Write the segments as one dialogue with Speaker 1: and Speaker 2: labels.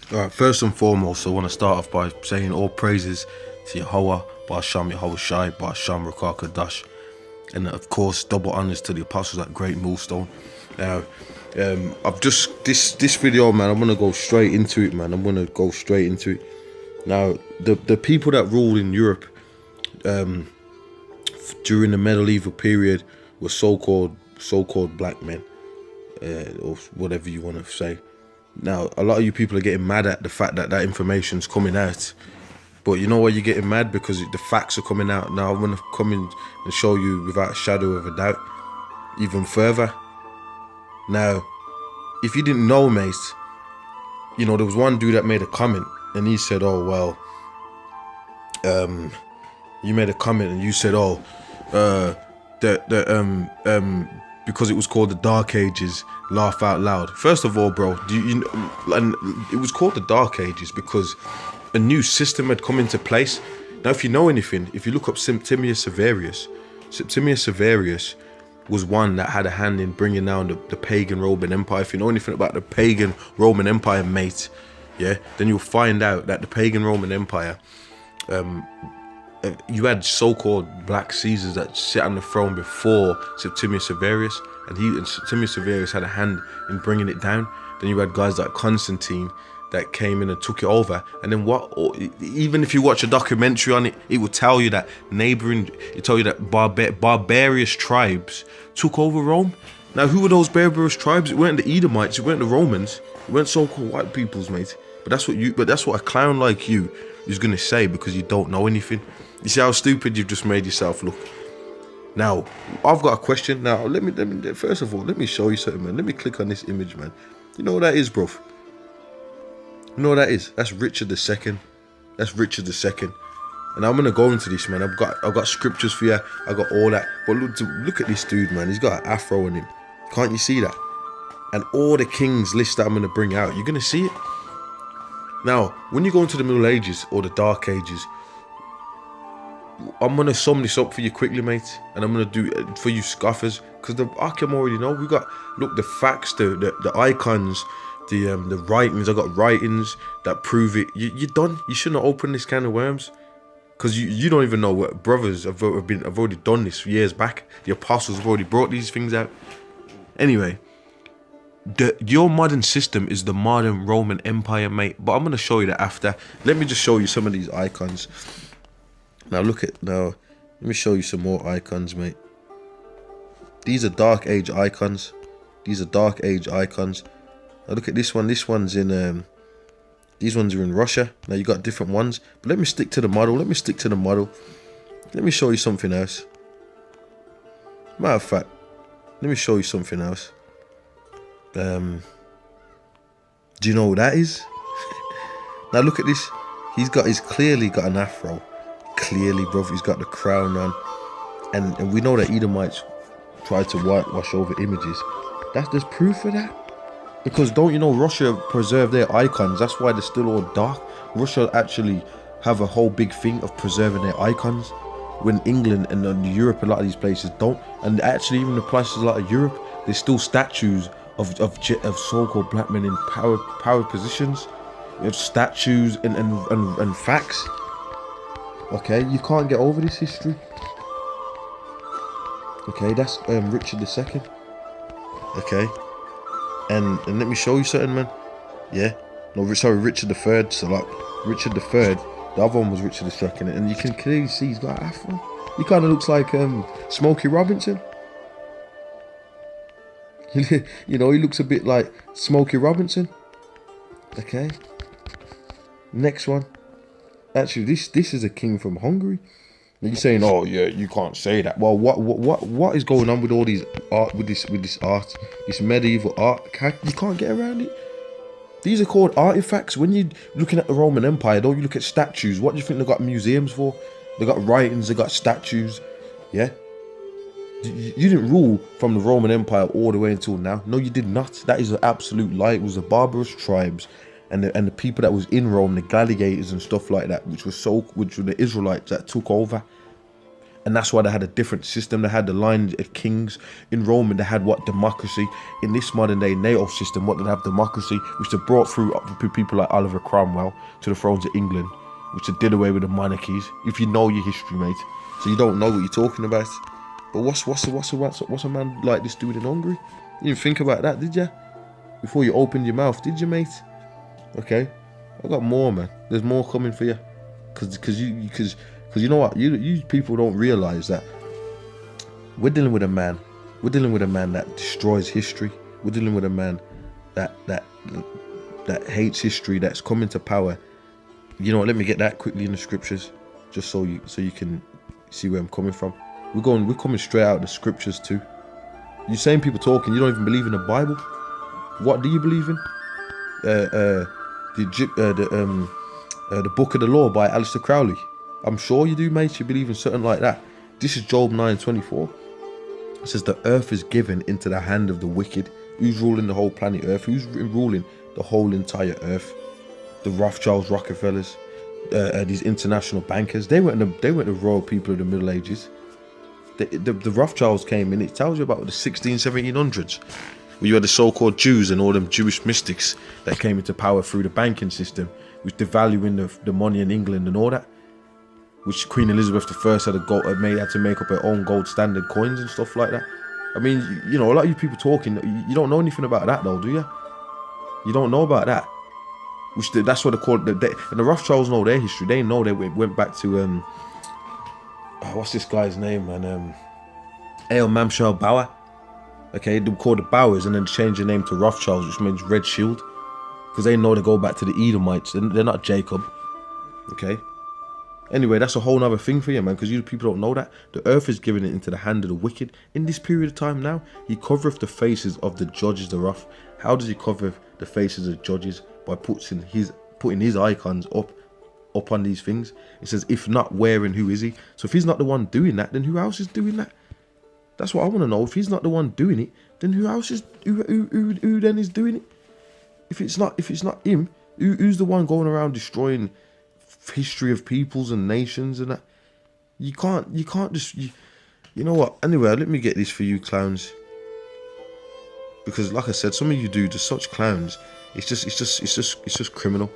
Speaker 1: Alright, first and foremost, I want to start off by saying all praises to Yahweh, Ba'asham Yahweh Shai, Ba'asham Rakakadash, and of course, double honors to the apostles at GreatMillStone. Now, I've just, this video, man, I'm going to go straight into it, man. I'm going to go straight into it. Now, the people that ruled in Europe during the medieval period were so-called black men, or whatever you want to say. Now, a lot of you people are getting mad at the fact that that information's coming out. But you know why you're getting mad? Because the facts are coming out. Now, I'm going to come in and show you without a shadow of a doubt even further. Now, if you didn't know, mate, you know, there was one dude that made a comment and he said, oh, well, you made a comment and you said, oh, because it was called the Dark Ages, laugh out loud. First of all, bro, and it was called the Dark Ages because a new system had come into place. Now, if you know anything, if you look up Septimius Severus was one that had a hand in bringing down the pagan Roman Empire. If you know anything about the pagan Roman Empire, mate, yeah, then you'll find out that the pagan Roman Empire, you had so-called black Caesars that sit on the throne before Septimius Severus, and Septimius Severus had a hand in bringing it down. Then you had guys like Constantine that came in and took it over. And then even if you watch a documentary on it, it will tell you that barbarous tribes took over Rome. Now, who were those barbarous tribes? It weren't the Edomites, it weren't the Romans, it weren't so-called white peoples, mate. But that's what a clown like you is gonna say because you don't know anything. You see how stupid you've just made yourself look. Now, I've got a question. Now, let me first of all, let me show you something, man. Let me click on this image, man. You know what that is, bro? You know what that is? That's Richard II. That's Richard II. And I'm gonna go into this, man. I've got scriptures for you. I got all that. But look at this dude, man. He's got an afro on him. Can't you see that? And all the kings list that I'm gonna bring out, you're gonna see it. Now, when you go into the Middle Ages or the Dark Ages, I'm gonna sum this up for you quickly, mate, and I'm gonna do it for you scoffers, because I can already know. We got, look, the facts, the icons, the writings. I got writings that prove it. You're done. You shouldn't have opened this can of worms, because you don't even know what brothers have already done this years back. The apostles have already brought these things out. Anyway, your modern system is the modern Roman Empire, mate. But I'm gonna show you that after. Let me just show you some of these icons. Now let me show you some more icons, mate. These are Dark Age icons. These are Dark Age icons. Now look at this one. This one's in these ones are in Russia. Now you got different ones, but let me stick to the model. Let me show you something else. Matter of fact, let me show you something else. Do you know what that is? Now look at this. He's clearly got an afro. Clearly, bro, he's got the crown on, and we know that Edomites tried to whitewash over images. There's proof for that, because don't you know Russia preserved their icons? That's why they're still all dark. Russia actually have a whole big thing of preserving their icons, when England and Europe, a lot of these places don't. And actually, even the places like Europe, there's still statues of so-called black men in power positions. You have statues and facts. Okay, you can't get over this history. Okay, that's Richard II. Okay, and let me show you something, man. Yeah, no, sorry, Richard III. So like Richard III, the other one was Richard II, and you can clearly see he's got an afro. He kind of looks like Smokey Robinson. You know, he looks a bit like Smokey Robinson. Okay, next one. Actually, this is a king from Hungary. And you're saying, oh yeah, you can't say that. Well, what is going on with all these art, with this art, this medieval art? You can't get around it. These are called artifacts. When you're looking at the Roman Empire, don't you look at statues? What do you think they've got museums for? They got writings, they got statues. Yeah. You didn't rule from the Roman Empire all the way until now. No, you did not. That is an absolute lie. It was the barbarous tribes and the people that was in Rome, the gladiators and stuff like that, which were the Israelites that took over. And that's why they had a different system. They had the line of kings. In Rome, they had what? Democracy. In this modern day NATO system, what did they have? Democracy, which they brought through people like Oliver Cromwell to the thrones of England, which they did away with the monarchies. If you know your history, mate. So you don't know what you're talking about. But what's a man like this doing in Hungary? You didn't think about that, did you? Before you opened your mouth, did you, mate? Okay, I got more, man. There's more coming for you. Because you know what? You people don't realize that we're dealing with a man. We're dealing with a man that destroys history. We're dealing with a man that hates history. That's coming to power. You know what? Let me get that quickly in the scriptures, just so you can see where I'm coming from. We're coming straight out of the scriptures too. You same people talking. You don't even believe in the Bible. What do you believe in? The Book of the Law by Aleister Crowley. I'm sure you do, mate. You believe in something like that. This is Job 9:24. It says the earth is given into the hand of the wicked. Who's ruling the whole planet Earth? Who's ruling the whole entire Earth? The Rothschilds, Rockefellers, these international bankers. They weren't the royal people of the Middle Ages. The Rothschilds came in. It tells you about the 1700s, where you had the so-called Jews and all them Jewish mystics that came into power through the banking system, which devaluing the money in England and all that. Which Queen Elizabeth I had to make up her own gold standard coins and stuff like that. I mean, you know, a lot of you people talking, you don't know anything about that though, do you? You don't know about that. That's what they call it. And the Rothschilds know their history. They know they went back to what's this guy's name, man? Ale Mamshel Bauer. Okay, they were called the Bowers, and then changed their name to Rothschilds, which means Red Shield, because they know they go back to the Edomites. They're not Jacob. Okay. Anyway, that's a whole other thing for you, man, because you people don't know that. The earth is giving it into the hand of the wicked. In this period of time now, he covereth the faces of the judges thereof. How does he cover the faces of the judges? By putting his icons up on these things. It says, if not where and who is he? So if he's not the one doing that, then who else is doing that? That's what I want to know. If he's not the one doing it, then who else is who then is doing it? If it's not him, who's the one going around destroying history of peoples and nations and that? You can't just you know what? Anyway, let me get this for you clowns, because like I said, some of you do just such clowns. It's just criminal.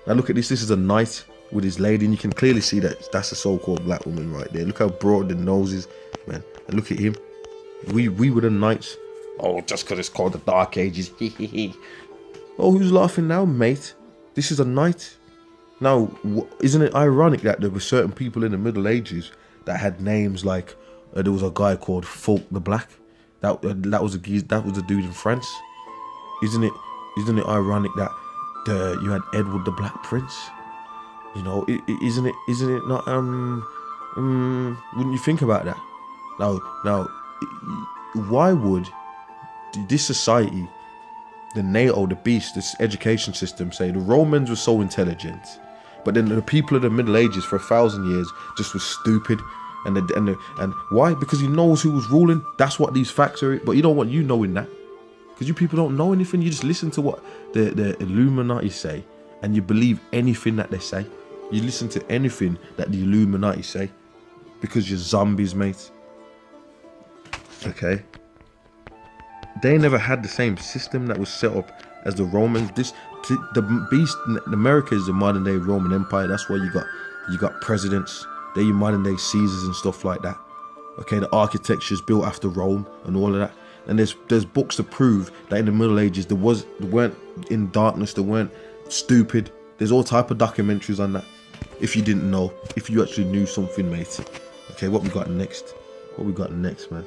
Speaker 1: Now look at this. This is a knight with his lady, and you can clearly see that that's a so-called black woman right there. Look how broad the nose is, man. And look at him. We were the knights. Oh, just because it's called the Dark Ages. Oh, who's laughing now, mate? This is a knight. Now, isn't it ironic that there were certain people in the Middle Ages that had names like there was a guy called Fulk the Black. That was a dude in France. Isn't it ironic that you had Edward the Black Prince? You know, isn't it not wouldn't you think about that? Now, why would this society, the NATO, the beast, this education system, say the Romans were so intelligent, but then the people of the Middle Ages for 1,000 years just was stupid, and why? Because he knows who was ruling. That's what these facts are. But you don't want you knowing that, because you people don't know anything. You just listen to what the Illuminati say, and you believe anything that they say. You listen to anything that the Illuminati say, because you're zombies, mate. Okay. They never had the same system that was set up as the Romans. The beast, America is the modern day Roman Empire. That's why you got presidents. They're your modern day Caesars and stuff like that. Okay, the architecture is built after Rome and all of that. And there's books to prove that in the Middle Ages they weren't in darkness, they weren't stupid. There's all type of documentaries on that. If you didn't know, if you actually knew something, mate. Okay, what we got next? What we got next, man?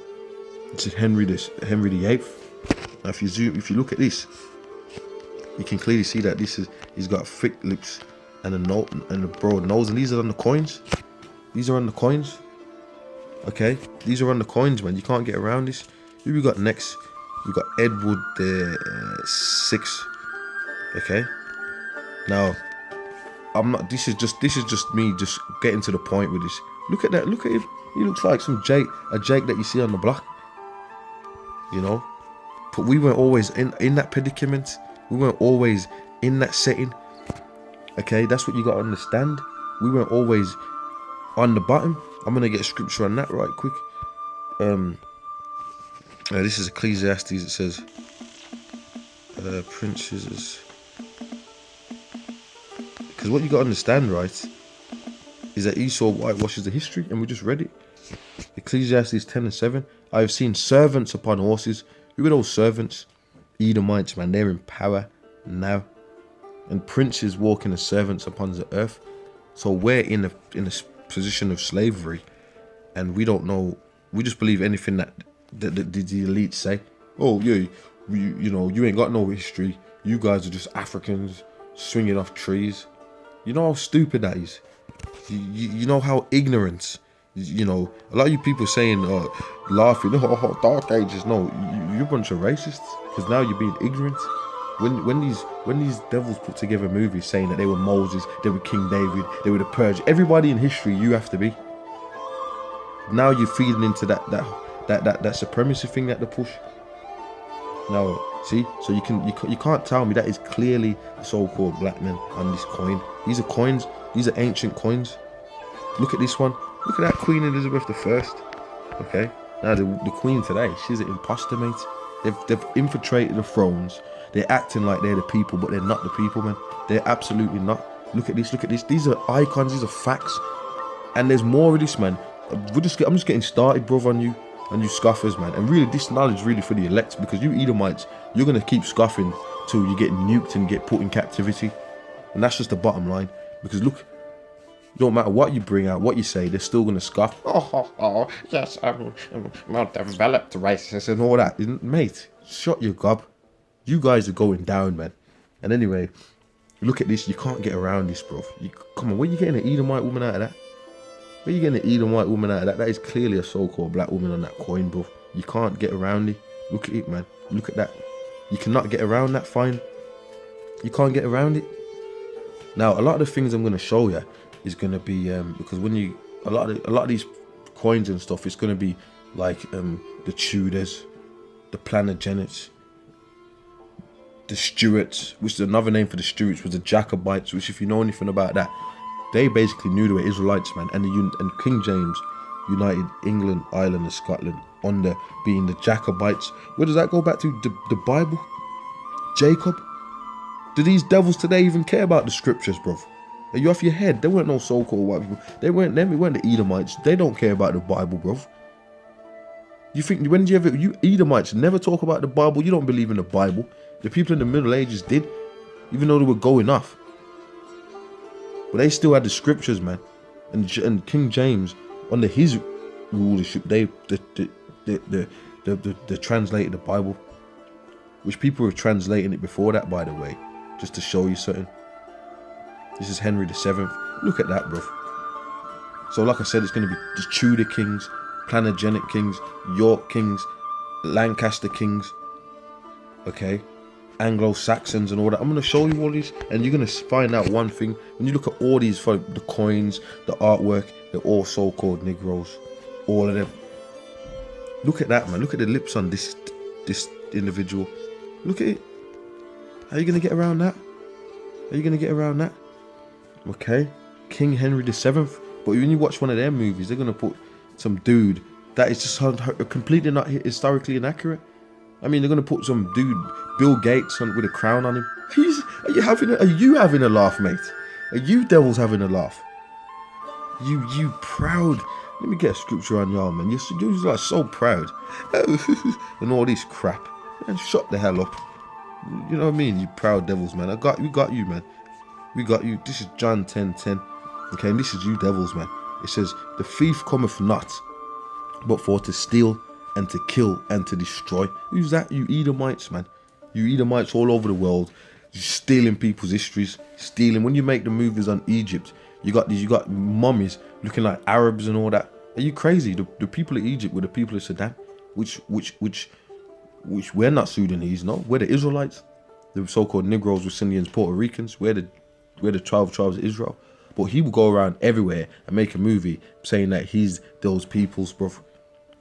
Speaker 1: This is Henry VIII. Now, if you look at this, you can clearly see that he's got thick lips and a broad nose, and these are on the coins. These are on the coins. Okay, these are on the coins, man. You can't get around this. Who we got next? We got Edward the Sixth. Okay. Now, I'm not. This is just me just getting to the point with this. Look at that. Look at him. He looks like a Jake that you see on the block. You know, but we weren't always in that predicament. We weren't always in that setting. Okay, that's what you got to understand. We weren't always on the bottom. I'm gonna get a scripture on that right quick. This is Ecclesiastes. It says, princes. Because what you got to understand, right, is that Esau whitewashes the history, and we just read it. Ecclesiastes 10:7. I have seen servants upon horses. Who are those servants? Edomites, man. They're in power now, and princes walking as servants upon the earth. So we're in a position of slavery, and we don't know. We just believe anything that the elites say. Oh yeah, you know, you ain't got no history. You guys are just Africans swinging off trees. You know how stupid that is. You know how ignorant. You know, a lot of you people saying, laughing, oh, dark ages. No, you're a bunch of racists, because now you're being ignorant. When these devils put together movies saying that they were Moses, they were King David, they were the Purge, everybody in history you have to be. Now you're feeding into that supremacy thing that they push. Now, see, so you can't tell me that is clearly the so-called black men on this coin. These are coins. These are ancient coins. Look at this one. Look at that Queen Elizabeth I. Okay. Now the Queen today, she's an imposter, mate. They've infiltrated the thrones. They're acting like they're the people, but they're not the people, man. They're absolutely not. Look at this. Look at this. These are icons. These are facts. And there's more of this, man. I'm just getting started, bro, on you scoffers, man. And really, this knowledge really for the elect, because you Edomites, you're gonna keep scoffing till you get nuked and get put in captivity. And that's just the bottom line. Because look, no matter what you bring out, what you say, they're still gonna scoff. Oh, yes, I'm a developed racist and all that. Mate, shut your gob. You guys are going down, man. And anyway, look at this. You can't get around this, bro. Come on, where you getting an Edomite woman out of that? Where you getting an Edomite woman out of that? That is clearly a so-called black woman on that coin, bro. You can't get around it. Look at it, man. Look at that. You cannot get around that, fine. You can't get around it. Now, a lot of the things I'm going to show you is going to be, because when you, a lot of these coins and stuff, it's going to be like the Tudors, the Plantagenets, the Stuarts, which is another name for the Stuarts, was the Jacobites, which if you know anything about that, they basically knew they were Israelites, man. And King James united England, Ireland and Scotland under being the Jacobites. Where does that go back to? The Bible? Jacob? Do these devils today even care about the scriptures, bruv? Are you off your head? They weren't no so-called white people. They weren't them. It weren't the Edomites. They don't care about the Bible, bruv. You think, you Edomites never talk about the Bible? You don't believe in the Bible. The people in the Middle Ages did, even though they were going off. But they still had the scriptures, man. And King James, under his rulership, they translated the Bible, which people were translating it before that, by the way, just to show you something. This is Henry VII. Look at that, bro. So like I said, it's going to be the Tudor kings, Plantagenet kings, York kings, Lancaster kings, okay, Anglo-Saxons and all that. I'm going to show you all these, and you're going to find out one thing. When you look at all these, for the coins, the artwork, they're all so-called Negroes, all of them. Look at that, man. Look at the lips on this individual. Look at it. How are you going to get around that? Are you going to get around that? Okay, King Henry VII. But when you watch one of their movies, they're going to put some dude that is just completely not historically inaccurate. I mean, they're going to put some dude, Bill Gates, with a crown on him. Are you having a laugh, mate? Are you devils having a laugh? You proud. Let me get a scripture on y'all, man. You're like so proud. And all this crap. Man, shut the hell up. You know what I mean? You proud devils, man. We got you, man. We got you. This is John 10:10. Okay, and this is you devils, man. It says, the thief cometh not, but for to steal and to kill and to destroy. Who's that? You Edomites, man. You Edomites all over the world, stealing people's histories, stealing. When you make the movies on Egypt, you got mummies looking like Arabs and all that. Are you crazy? The people of Egypt were the people of Sudan, which we're not Sudanese, no. We're the Israelites. The so-called Negroes, West Indians, Puerto Ricans. We're the 12 tribes of Israel. But he will go around everywhere and make a movie saying that he's those peoples, bro,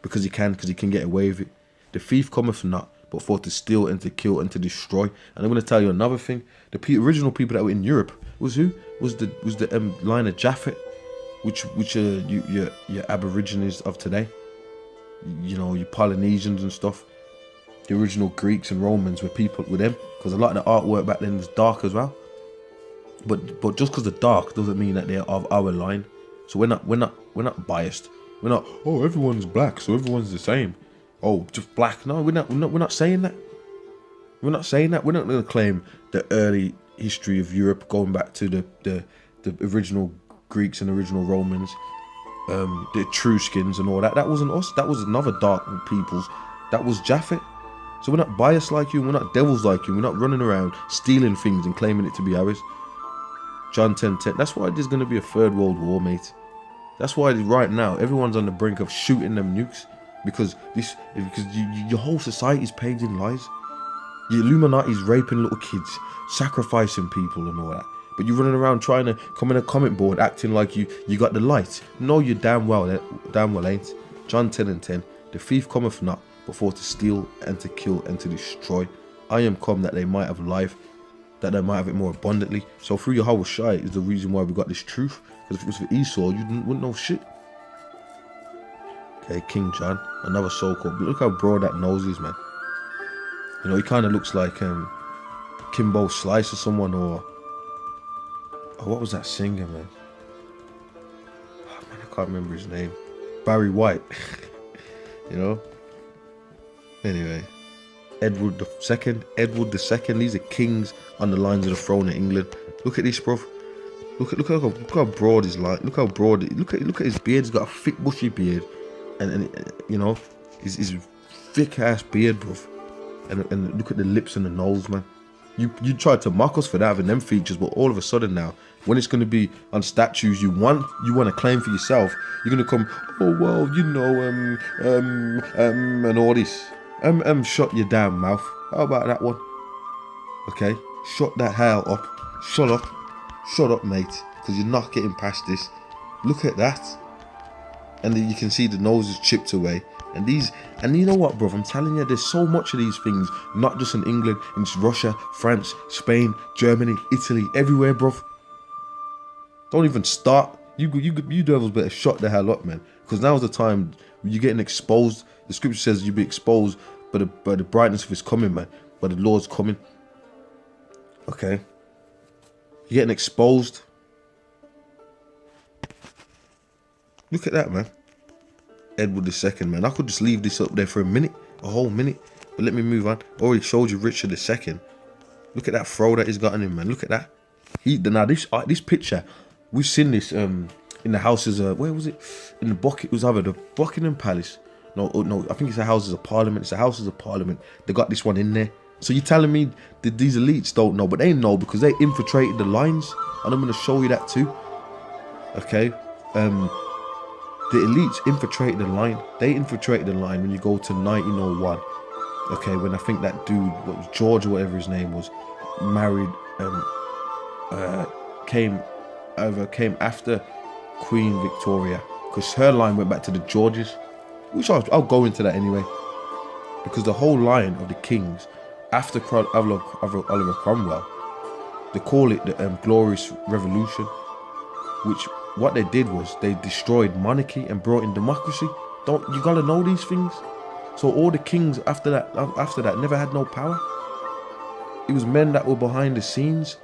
Speaker 1: because he can get away with it. The thief cometh not, but for to steal and to kill and to destroy. And I'm going to tell you another thing. The original people that were in Europe was who? Was the line of Japhet. which are your Aborigines of today. You know, your Polynesians and stuff. The original Greeks and Romans were people with them, because a lot of the artwork back then was dark as well. But just because they're dark doesn't mean that they're of our line. So we're not biased. We're not, oh, everyone's black, so everyone's the same. Oh, just black. No, we're not saying that. We're not saying that. We're not going to claim the early history of Europe going back to the original Greeks and original Romans, the Etruscans and all that. That wasn't us. That was another dark peoples. That was Japhet. So we're not biased like you. We're not devils like you. We're not running around stealing things and claiming it to be ours. John 10:10. That's why there's going to be a third world war, mate. That's why right now everyone's on the brink of shooting them nukes, because your whole society is paved in lies. The Illuminati's raping little kids, sacrificing people and all that. But you're running around trying to come in a comment board acting like you got the light. No, you damn well ain't. John 10:10. The thief cometh not, but for to steal and to kill and to destroy. I am come that they might have life, that they might have it more abundantly. So through Yahweh Shai is the reason why we got this truth. Because if it was for Esau, you wouldn't know shit. Okay, King John, another so-called. Look how broad that nose is, man. You know, he kind of looks like Kimbo Slice or someone, or what was that singer, man? Oh, man, I can't remember his name. Barry White. You know. Anyway, Edward II. These are kings on the lines of the throne of England. Look at this, bro. Look how broad his line. Look how broad. Look at his beard. He's got a thick, bushy beard, and you know, his thick ass beard, bro. And look at the lips and the nose, man. You tried to mock us for that, having them features, but all of a sudden now, when it's going to be on statues you want to claim for yourself, you're going to come, oh well, you know, and all this. Shut your damn mouth. How about that one? Okay, shut that hell up. Shut up, mate, because you're not getting past this. Look at that, and then you can see the nose is chipped away. And you know what, bro? I'm telling you, there's so much of these things, not just in England, in Russia, France, Spain, Germany, Italy, everywhere, bro. Don't even start. You devils better shut the hell up, man. Because now's the time you're getting exposed. The scripture says you'll be exposed by the brightness of his coming, man. By the Lord's coming. Okay. You're getting exposed. Look at that, man. Edward II, man. I could just leave this up there for a whole minute. But let me move on. Already showed you Richard II. Look at that throw that he's got on him, man. Look at that. Now this picture, we've seen this in the houses. Where was it? In the It was either the Buckingham Palace. No. I think it's the Houses of Parliament. It's the Houses of Parliament. They got this one in there. So you're telling me that these elites don't know, but they know because they infiltrated the lines, and I'm going to show you that too. Okay. The elites infiltrated the line. They infiltrated the line when you go to 1901. Okay, when I think that dude, what was George or whatever his name was, married, came after Queen Victoria, because her line went back to the Georges, which I'll go into that anyway, because the whole line of the kings after Oliver Cromwell, they call it the Glorious Revolution, which what they did was they destroyed monarchy and brought in democracy. You gotta know these things. So all the kings after that never had no power. It was men that were behind the scenes.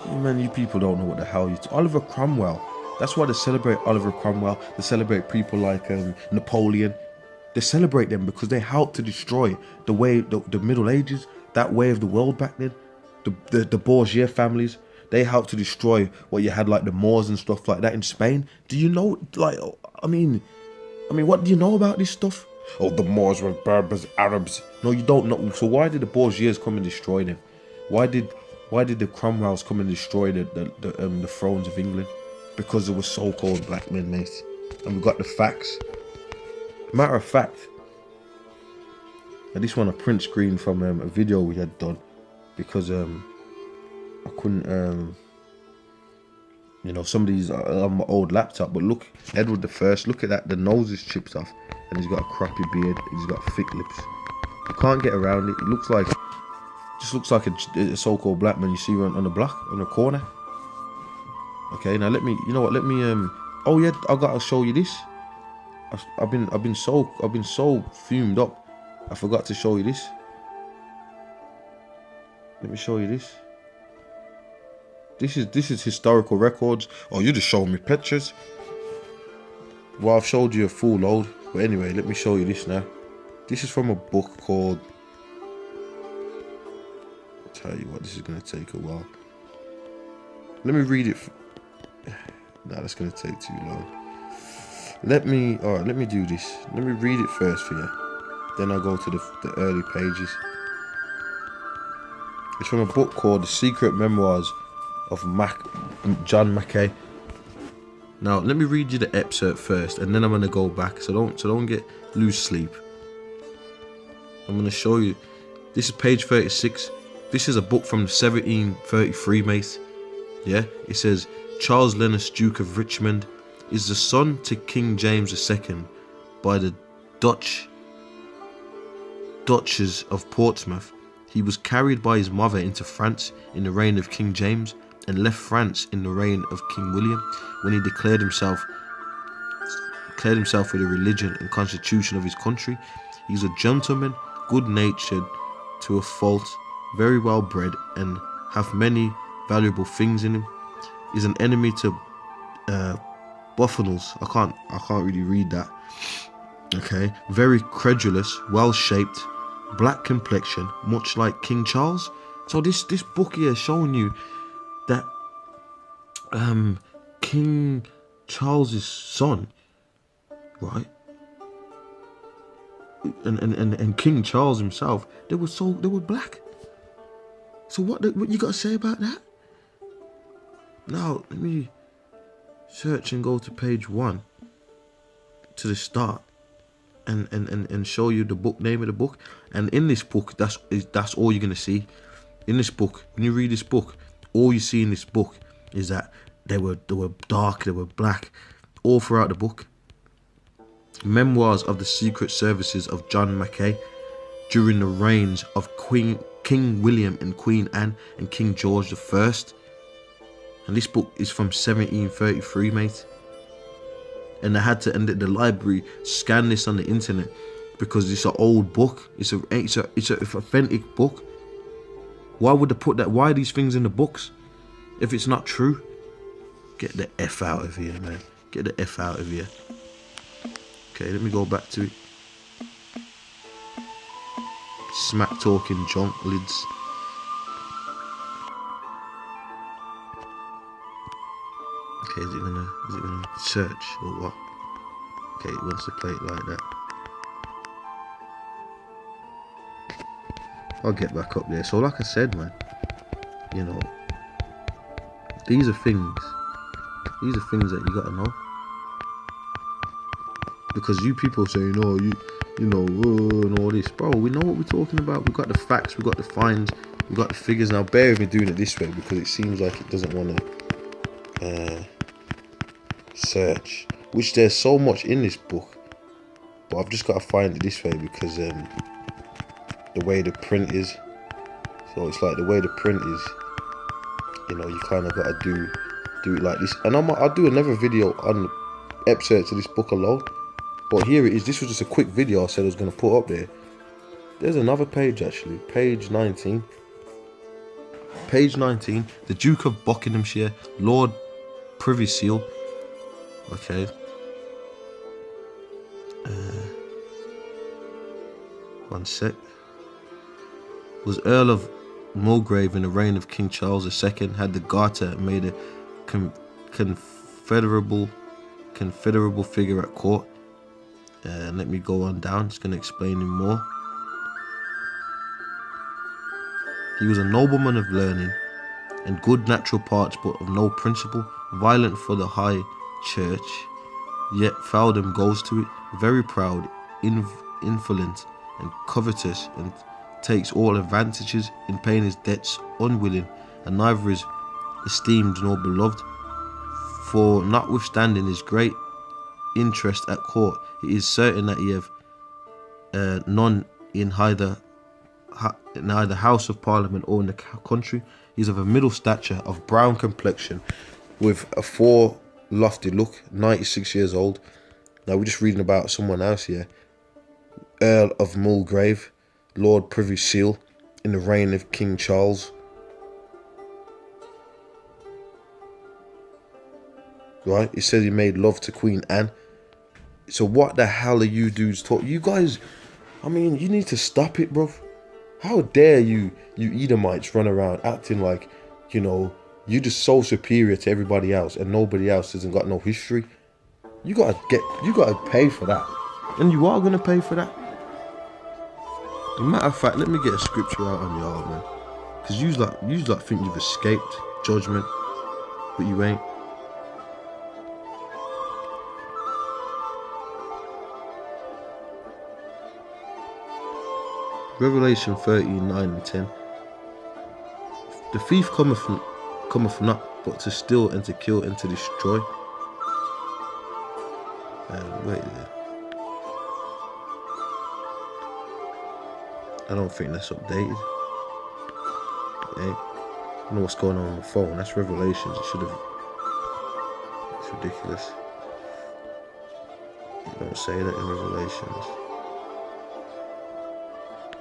Speaker 1: Man, you people don't know what the hell Oliver Cromwell. That's why they celebrate Oliver Cromwell. They celebrate people like Napoleon. They celebrate them because they helped to destroy the Middle Ages, that way of the world back then. The Borgia families. They helped to destroy what you had, like the Moors and stuff like that in Spain. Do you know, like, I mean, what do you know about this stuff? Oh, the Moors were Berbers, Arabs. No, you don't know. So why did the Borgias come and destroy them? Why did the Cromwells come and destroy the thrones of England? Because there were so-called black men, mate. And we got the facts. Matter of fact, I just want a print screen from a video we had done, because I couldn't, some of these are on my old laptop, but look, Edward I, look at that, the nose is chipped off, and he's got a crappy beard, he's got thick lips. You can't get around it. It just looks like a so-called black man you see on the block, on the corner. Okay, now let me, you know what? Let me oh yeah, I gotta show you this. I've been so fumed up. I forgot to show you this. Let me show you this. This is historical records. Oh, you just showing me pictures. Well, I've showed you a full load. But anyway, let me show you this now. This is from a book called... I'll tell you what, this is going to take a while. Let me read it. Nah, that's going to take too long. Let me do this. Let me read it first for you. Then I'll go to the early pages. It's from a book called The Secret Memoirs of John Mackay. Now let me read you the excerpt first, and then I'm gonna go back. So don't lose sleep. I'm gonna show you. This is page 36. This is a book from 1733, mate. Yeah, it says Charles Lennox, Duke of Richmond, is the son to King James II by the Duchess of Portsmouth. He was carried by his mother into France in the reign of King James, and left France in the reign of King William, when he declared himself with the religion and constitution of his country. He's a gentleman, good-natured to a fault, very well bred, and have many valuable things in him. Is an enemy to buffaloes. I can't really read that. Okay, very credulous, well-shaped, black complexion, much like King Charles. So this book here is showing you that King Charles's son, right, and King Charles himself, they were black. So what you got to say about that? Now let me search and go to page 1 to the start, and show you the book name of the book. And in this book, that's all you're gonna see. In this book, when you read this book, all you see in this book is that they were dark, they were black, all throughout the book. Memoirs of the Secret Services of John Mackay during the reigns of King William and Queen Anne and King George I. And this book is from 1733, mate. And the library scanned this on the internet because it's an old book. It's an authentic book. Why would they put that? Why are these things in the books if it's not true? Get the F out of here, man. Get the F out of here. Okay, let me go back to it. Smack talking junk lids. Okay, is it gonna search or what? Okay, it wants to play it like that. I'll get back up there. So like I said, man, you know, these are things that you gotta know. Because you people say, no, you know, and all this. Bro, we know what we're talking about. We've got the facts, we've got the finds, we've got the figures. Now bear with me doing it this way because it seems like it doesn't want to search. Which there's so much in this book. But I've just got to find it this way because the way the print is. So it's like the way the print is, you know, you kind of got to do it like this. And I'll do another video on excerpts of this book alone. But here it is. This was just a quick video I said I was going to put up there. There's another page actually. Page 19. Page 19. The Duke of Buckinghamshire, Lord Privy Seal. Okay. One sec. Was Earl of Mulgrave in the reign of King Charles II. Had the Garter made a considerable figure at court. Let me go on down. It's going to explain him more. He was a nobleman of learning and good natural parts, but of no principle, violent for the high church, yet seldom goes to it, very proud, insolent, and covetous, and takes all advantages in paying his debts, unwilling, and neither is esteemed nor beloved. For notwithstanding his great interest at court, it is certain that he have none in either House of Parliament or in the country. He is of a middle stature, of brown complexion, with a 4 lofty look, 96 years old. Now we're just reading about someone else here. Earl of Mulgrave, Lord Privy Seal, in the reign of King Charles. Right, he said he made love to Queen Anne. So what the hell are you dudes talking? You guys, I mean, you need to stop it, bro. How dare you Edomites run around acting like, you know, you're just so superior to everybody else and nobody else hasn't got no history. You gotta pay for that. And you are gonna pay for that. As a matter of fact, let me get a scripture out on y'all, man. Cause you like think you've escaped judgment, but you ain't. Revelation 13:9-10. The thief cometh not but to steal and to kill and to destroy. Wait there. I don't think that's updated. I don't know what's going on the phone. That's Revelations. It should have. It's ridiculous. You don't say that in Revelations.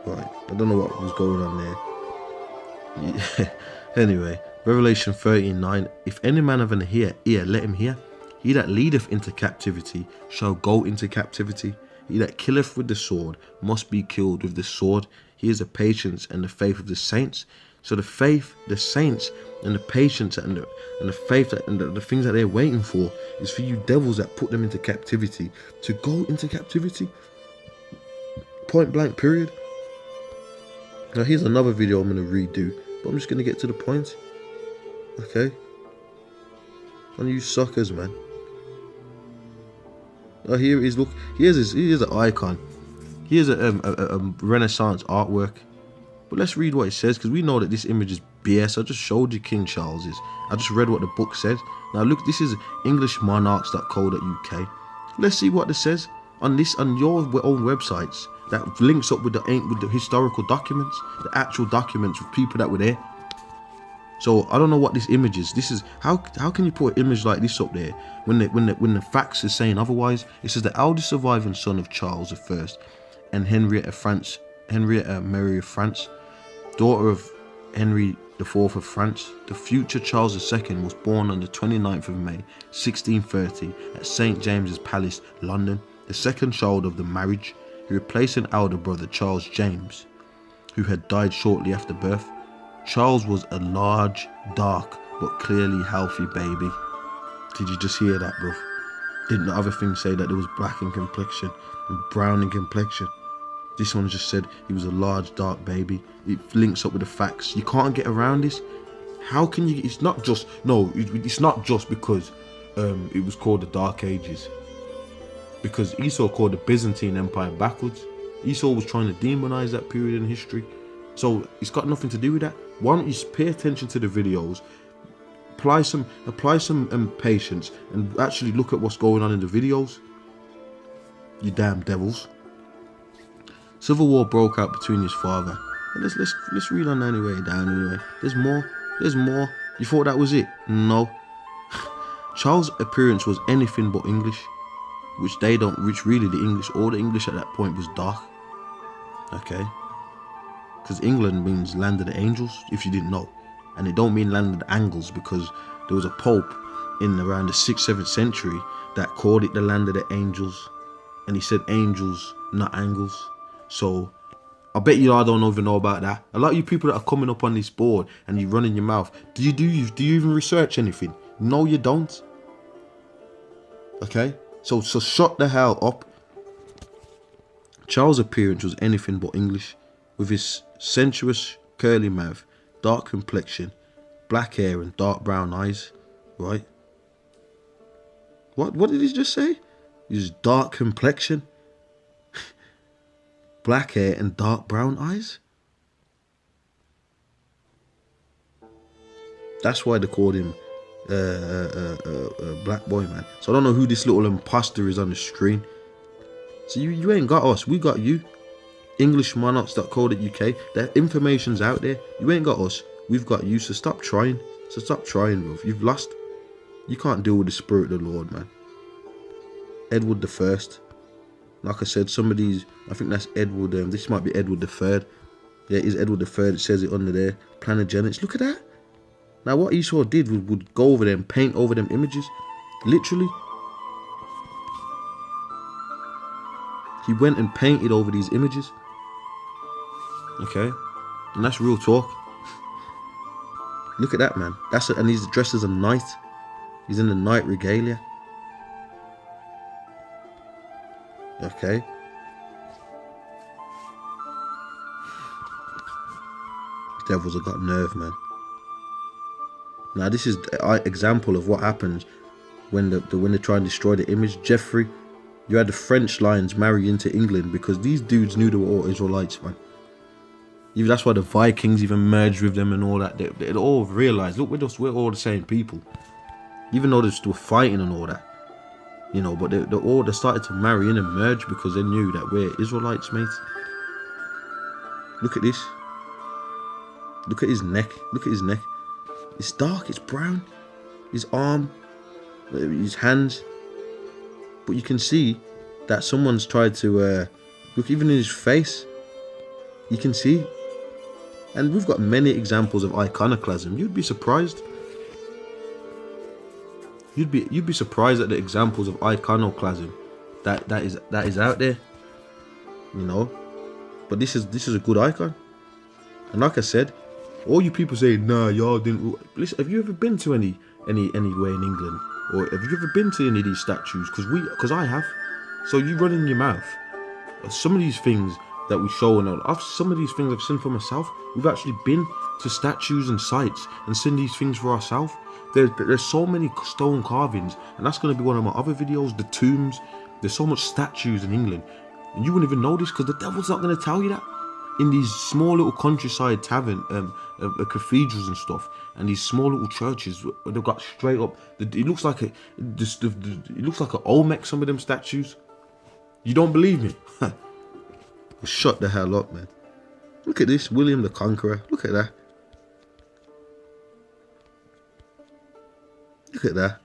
Speaker 1: Right, I don't know what was going on there. Yeah. Anyway, Revelation 13:9. If any man have an ear, let him hear. He that leadeth into captivity shall go into captivity. He that killeth with the sword must be killed with the sword. He is the patience and the faith of the saints. So the faith, the saints, and the patience and the faith and the things that they're waiting for is for you devils that put them into captivity to go into captivity. Point blank, period. Now here's another video I'm going to redo, but I'm just going to get to the point. Okay? On you suckers, man. Oh, here it is. Look, here's an icon. Here's a Renaissance artwork. But let's read what it says, because we know that this image is BS. I just showed you King Charles's. I just read what the book said. Now look, this is EnglishMonarchs.co.uk. Let's see what it says on your own websites. That links up with the historical documents, the actual documents with people that were there. So I don't know what this image is. This is how can you put an image like this up there when the facts is saying otherwise? It says the eldest surviving son of Charles I and Henrietta Mary of France, daughter of Henry IV of France. The future Charles II was born on the 29th of May 1630 at St James's Palace, London, the second child of the marriage. He replaced an elder brother, Charles James, who had died shortly after birth. Charles was a large, dark, but clearly healthy baby. Did you just hear that, bro? Didn't the other thing say that it was black in complexion and brown in complexion? This one just said he was a large, dark baby. It links up with the facts. You can't get around this. How can you? It's not just because it was called the Dark Ages. Because Esau called the Byzantine Empire backwards. Esau was trying to demonize that period in history. So it's got nothing to do with that. Why don't you pay attention to the videos, apply some patience, and actually look at what's going on in the videos. You damn devils. Civil war broke out between his father. Let's read on anyway. There's more. You thought that was it? No. Charles' appearance was anything but English. Which really all the English at that point was dark. Okay? Because England means land of the angels, if you didn't know. And it don't mean land of the angles, because there was a pope in around the 6th, 7th century that called it the land of the angels. And he said angels, not angles. So, I bet you all don't even know about that. A lot of you people that are coming up on this board and you running your mouth, do you even research anything? No, you don't. Okay? So shut the hell up. Charles' appearance was anything but English, with his sensuous curly mouth, dark complexion, black hair and dark brown eyes. Right? What did he just say? His dark complexion, black hair and dark brown eyes. That's why they called him black boy, man. So I don't know who this little imposter is on the screen. So you ain't got us, we got you. EnglishMonarchs.co.uk. That information's out there. You ain't got us, we've got you. So stop trying. Bro. You've lost. You can't deal with the spirit of the Lord, man. Edward the First. Like I said, some of these, I think that's Edward, this might be Edward the Third. Yeah, it is Edward the Third. It says it under there. Planogenics. Look at that. Now, what Esau did would go over them, paint over them images. Literally. He went and painted over these images. Okay. And that's real talk. Look at that, man. And he's dressed as a knight. He's in the knight regalia. Okay. Devils have got nerve, man. Now this is an example of what happens when they try and destroy the image. Geoffrey, you had the French lines marry into England because these dudes knew they were all Israelites, man. Even that's why the Vikings even merged with them and all that. They all realized, look, we're all the same people. Even though they're still fighting and all that, you know. But they started to marry in and merge because they knew that we're Israelites, mate. Look at this. Look at his neck. Look at his neck. It's dark. It's brown. His arm, his hands. But you can see that someone's tried to look even in his face. You can see. And we've got many examples of iconoclasm. You'd be surprised. You'd be surprised at the examples of iconoclasm that is out there. You know. But this is a good icon. And like I said, all you people say, nah, y'all didn't. Listen, have you ever been to anywhere in England, or have you ever been to any of these statues? Because I have. So you run in your mouth. Some of these things that we show and all, some of these things I've seen for myself. We've actually been to statues and sites and seen these things for ourselves. There's so many stone carvings, and that's going to be one of my other videos. The tombs. There's so much statues in England, and you wouldn't even know this because the devil's not going to tell you that. In these small little countryside cathedrals and stuff, and these small little churches, they've got straight up. It looks like it looks like an Olmec. Some of them statues. You don't believe me? Shut the hell up, man. Look at this, William the Conqueror. Look at that. Look at that.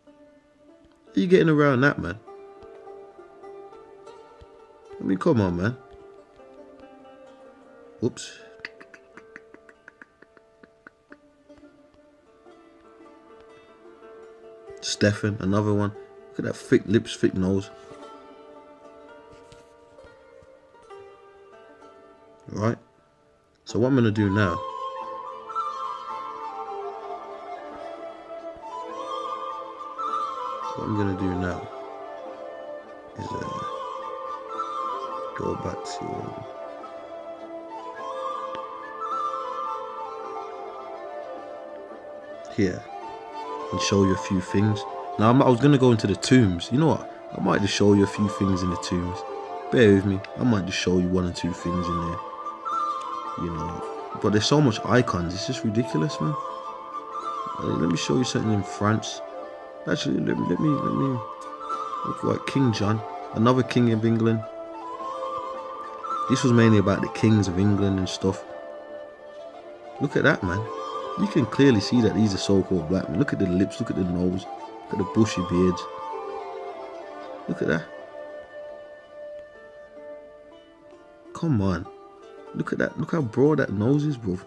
Speaker 1: How are you getting around that, man? I mean, come on, man. Oops. Stephen, another one. Look at that thick lips, thick nose. Right. So what I'm going to do now. What I'm going to do now is go back to... here and show you a few things. Now I was going to go into the tombs. You know what? I might just show you a few things in the tombs. Bear with me. I might just show you one or two things in there. You know. But there's so much icons. It's just ridiculous, man. Let me show you something in France. Actually, let me look like King John, another king of England. This was mainly about the kings of England and stuff. Look at that, man. You can clearly see that these are so-called black men. Look at the lips, look at the nose, look at the bushy beards. Look at that. Come on. Look at that. Look how broad that nose is, bro.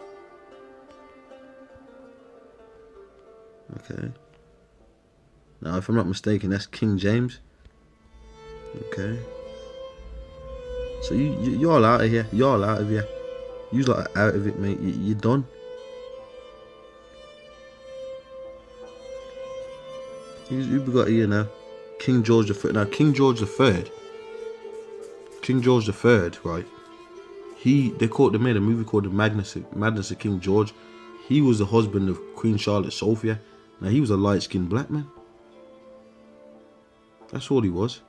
Speaker 1: Okay. Now, if I'm not mistaken, that's King James. Okay. So you're all out of here. You're all out of here. You're like out of it, mate. You're done. Who we got here now? King George III. Now, King George III, right? They made a movie called The Madness of King George. He was the husband of Queen Charlotte Sophia. Now, he was a light-skinned black man. That's all he was.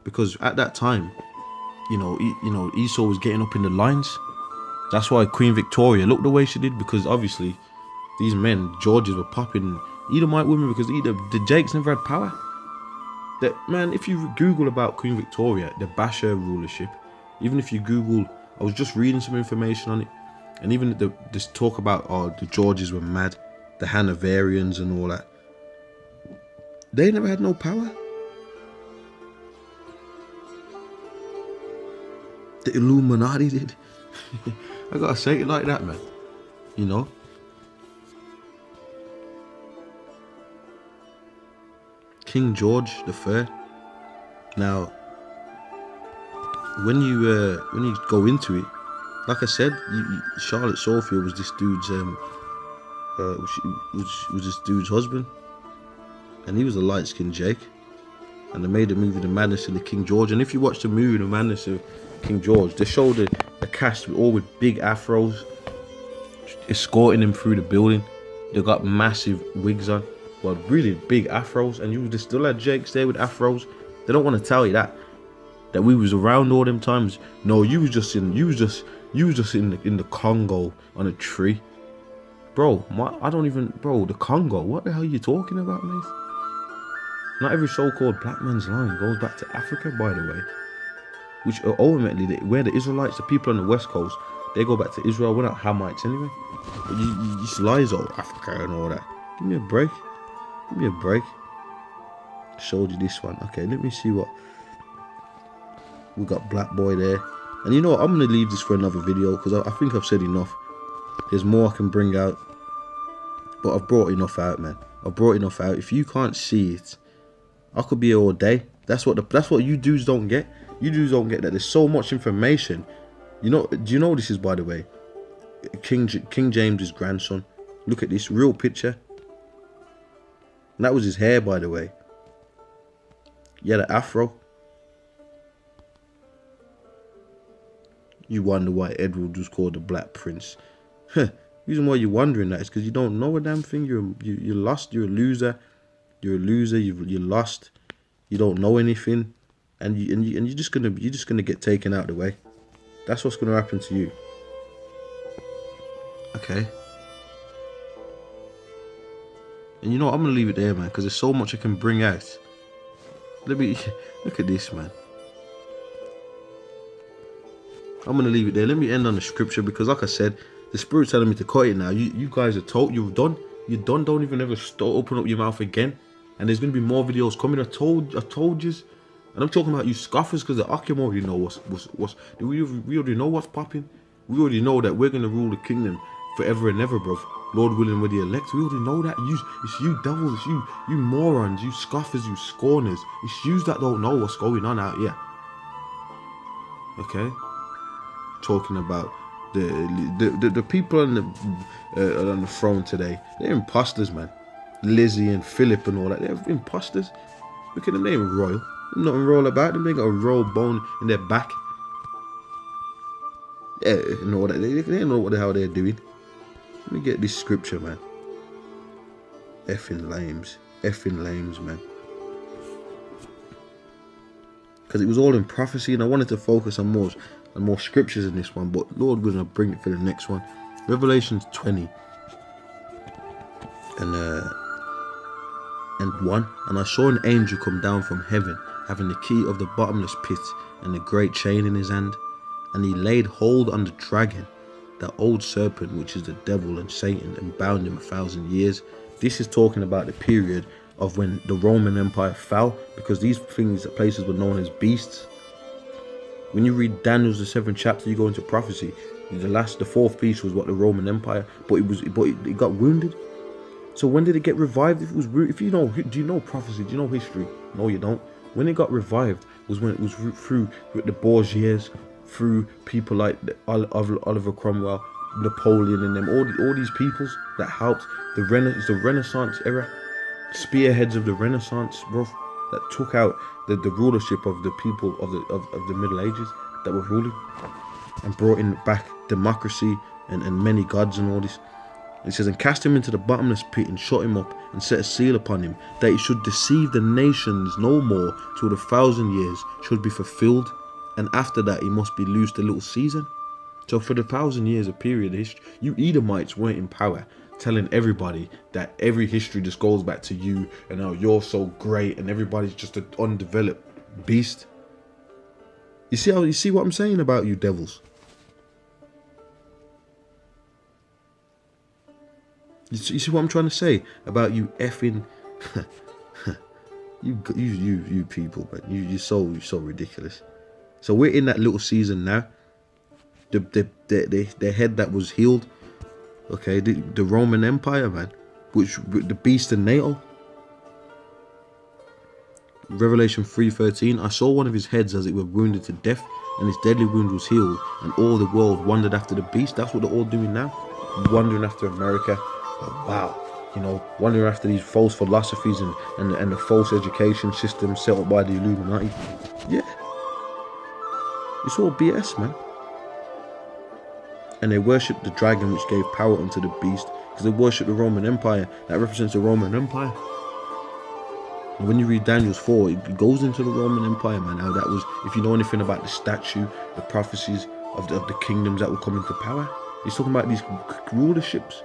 Speaker 1: Because at that time, Esau was getting up in the lines. That's why Queen Victoria looked the way she did, because obviously these men, Georges, were popping Edomite women because the Jakes never had power. That, man, if you Google about Queen Victoria, the Basher rulership, even if you Google, I was just reading some information on it, and even this talk about, the Georges were mad, the Hanoverians and all that. They never had no power. The Illuminati did. I gotta say it like that, man. You know? King George III. Now, when you go into it, like I said, Charlotte Sophia was this dude's was this dude's husband, and he was a light-skinned Jake. And they made the movie The Madness of the King George. And if you watch the movie The Madness of King George, they showed a cast all with big afros escorting him through the building. They got massive wigs on, well, really big afros, and you still had Jakes there with afros. They don't want to tell you that we was around all them times. No, you was just in the Congo on a tree, bro. The Congo. What the hell are you talking about, mate? Not every so-called black man's line goes back to Africa, by the way. Which are ultimately where the Israelites, the people on the West Coast, they go back to Israel. We're not Hamites anyway. You just lies all Africa and all that. Give me a break. Give me a break. Showed you this one. Okay, let me see what we got. Black boy there. And you know what? I'm gonna leave this for another video because I think I've said enough. There's more I can bring out, but I've brought enough out, man. I've brought enough out. If you can't see it, I could be here all day. That's what you dudes don't get. You dudes don't get that. There's so much information. You know? Do you know this is, by the way, King James's grandson? Look at this real picture. And that was his hair, by the way. He had an afro. You wonder why Edward was called the Black Prince. Reason why you're wondering that is because you don't know a damn thing. You're lost. You're a loser. You're a loser. You're lost. You don't know anything, and you're just gonna get taken out of the way. That's what's gonna happen to you. Okay. And you know what? I'm gonna leave it there, man, because there's so much I can bring out. Let me look at this, man. I'm gonna leave it there. Let me end on the scripture because, like I said, the Spirit's telling me to cut it now. You guys are told you're done. You're done. Don't even ever open up your mouth again. And there's gonna be more videos coming. I told you. And I'm talking about you scoffers because the Akim already know what's we already know what's popping. We already know that we're gonna rule the kingdom forever and ever, bro. Lord willing, with the elect. We already know that. It's you devils, it's you morons, you scoffers, you scorners. It's you that don't know what's going on out here. Okay? Talking about the people on the throne today. They're imposters, man. Lizzie and Philip and all that. They're imposters. Look at them, they ain't royal. There's nothing royal about them. They got a royal bone in their back. Yeah, and all that. They don't know what the hell they're doing. Let me get this scripture, man. Effing lames, man. Because it was all in prophecy, and I wanted to focus on more scriptures in this one, but Lord willing, I'll bring it for the next one. Revelation 20 and 1. And I saw an angel come down from heaven, having the key of the bottomless pit and a great chain in his hand. And he laid hold on the dragon, that old serpent, which is the devil and Satan, and bound him 1,000 years. This is talking about the period of when the Roman Empire fell, because these places were known as beasts. When you read Daniel's the 7th chapter, you go into prophecy. The fourth beast was what the Roman Empire, but it got wounded. So when did it get revived? Do you know prophecy? Do you know history? No, you don't. When it got revived was when it was through the Borgias, through people like Oliver Cromwell, Napoleon, and them, all these peoples that helped the Renaissance era, spearheads of the Renaissance, bro, that took out the rulership of the people of the Middle Ages that were ruling, and brought in back democracy and many gods and all this. It says, and cast him into the bottomless pit and shut him up and set a seal upon him, that he should deceive the nations no more till the 1,000 years should be fulfilled. And after that, he must be loosed a little season. So for the 1,000 years of period of history, you Edomites weren't in power, telling everybody that every history just goes back to you and how you're so great and everybody's just an undeveloped beast. You see what I'm saying about you devils? You see what I'm trying to say about you effing You people, man. You're so ridiculous. So we're in that little season now. The head that was healed. Okay, the Roman Empire, man. Which the beast in NATO. Revelation 3:13. I saw one of his heads as it were wounded to death, and his deadly wound was healed, and all the world wondered after the beast. That's what they're all doing now. Wondering after America. Oh, wow. You know, wondering after these false philosophies and the false education system set up by the Illuminati. Yeah. It's all BS, man. And they worship the dragon which gave power unto the beast, because they worship the Roman Empire. That represents the Roman Empire. And when you read Daniel 4, it goes into the Roman Empire, man. How that was, if you know anything about the statue, the prophecies of the kingdoms that will come into power. He's talking about these rulerships.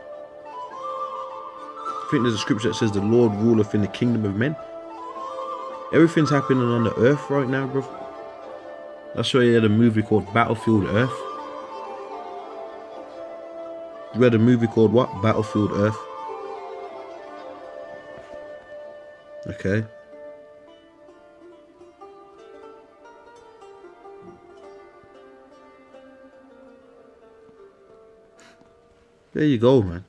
Speaker 1: I think there's a scripture that says the Lord ruleth in the kingdom of men. Everything's happening on the earth right now, bro. That's why you had a movie called Battlefield Earth. You had a movie called what? Battlefield Earth. Okay. There you go, man.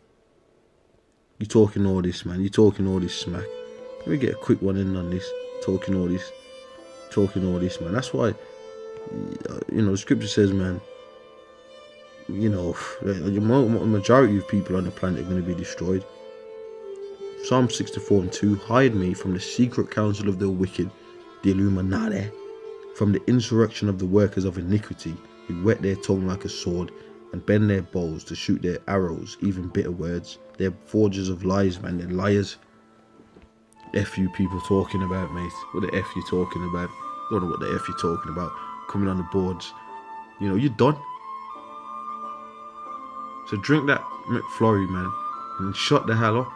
Speaker 1: You talking all this, man. You talking all this smack. Let me get a quick one in on this. Talking all this, man. That's why, you know, the scripture says, man, you know, the majority of people on the planet are going to be destroyed. Psalm 64:2, hide me from the secret counsel of the wicked, the Illuminati, from the insurrection of the workers of iniquity, who whet their tongue like a sword, and bend their bows to shoot their arrows, even bitter words. They're forgers of lies, man. They're liars. F you people talking about, mate. What the F you talking about? Don't know what the F you talking about. Coming on the boards. You know, you're done. So drink that McFlurry, man, and shut the hell up.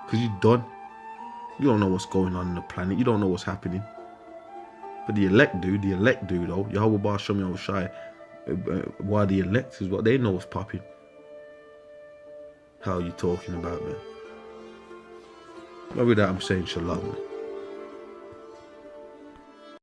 Speaker 1: Because you're done. You don't know what's going on in the planet. You don't know what's happening. But the elect do, though. Yahweh Bar Shem Yahweh Shai. Why the elect is what they know what's popping. How are you talking about, man? But with that, I'm saying shalom, man.